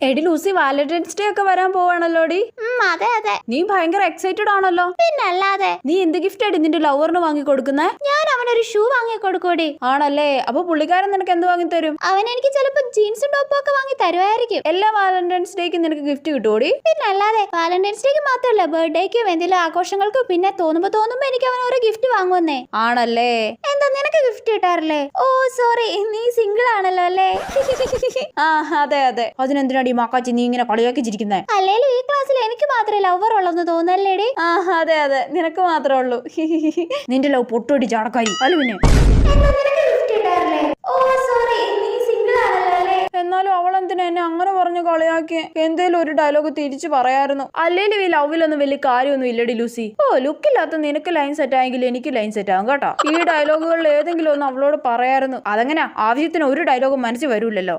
എടി Lucy, Valentine's day ഒക്കെ വരാൻ പോവാണല്ലോടി. അതെ അതെ. നീ ഭയങ്കര എക്സൈറ്റഡ് ആണല്ലോ. പിന്നല്ലാതെ. നീ എന്ത് ഗിഫ്റ്റ് ആയിട്ട് നിന്റെ ലവറിന് വാങ്ങി കൊടുക്കുന്നേ? ഞാൻ അവനൊരു ഷൂ വാങ്ങി കൊടുക്കൂടി. ആണല്ലേ? അപ്പൊ പുള്ളിക്കാരൻ നിനക്ക് എന്ത് വാങ്ങി തരും? അവൻ എനിക്ക് ചിലപ്പോ ജീൻസും ടോപ്പും ഒക്കെ വാങ്ങി തരുമായിരിക്കും. എല്ലാ വാലന്റൈൻസ് ഡേക്ക് നിനക്ക് ഗിഫ്റ്റ് കിട്ടുമോടി? പിന്നല്ലാതെ. വാലന്റൈൻസ് ഡേക്ക് മാത്രമല്ല, ബർത്ത്ഡേക്കും എന്തെങ്കിലും ആഘോഷങ്ങൾക്കും പിന്നെ തോന്നുമ്പോ എനിക്ക് അവൻ ഓരോ ഗിഫ്റ്റ് വാങ്ങുന്നേ. ആണല്ലേ? എന്താ നിനക്ക് ഗിഫ്റ്റ് കിട്ടാറില്ലേ? ഓ സോറി, നീ സിംഗിൾ ആണല്ലോ അല്ലേ? ആ അതെ അതെ. അതിനെന്തിനാടി മാക്കാച്ചി നീ ഇങ്ങനെ കളിയാക്കി ചിരിക്കുന്നേ? അല്ലേലും ഈ ക്ലാസ്സിൽ എനിക്ക് മാത്രമേ ലവർ ഉള്ളെന്ന് തോന്നല്ലേടി? ആ അതെ അതെ, നിനക്ക് മാത്രമേ ഉള്ളൂ. നിന്റെ ലവ് പൊട്ടോടി ചാടക്കാരി. അല്ല പിന്നെ എന്നാലും അവൾ എന്തിനാ എന്നെ അങ്ങനെ പറഞ്ഞു കളിയാക്കി? എന്തേലും ഒരു ഡയലോഗ് തിരിച്ചു പറയായിരുന്നു. അല്ലേലും ഈ ലവിലൊന്നും വലിയ കാര്യമൊന്നും ഇല്ലടി ലൂസി. ഓ, ലുക്കില്ലാത്ത നിനക്ക് ലൈൻ സെറ്റ് ആയെങ്കിൽ എനിക്ക് ലൈൻ സെറ്റ് ആകും കേട്ടോ. ഈ ഡയലോഗുകളിൽ ഏതെങ്കിലും ഒന്ന് അവളോട് പറയായിരുന്നു. അതെങ്ങനെയാ? ആവശ്യത്തിന് ഒരു ഡയലോഗും മനസ്സിൽ വരൂലല്ലോ.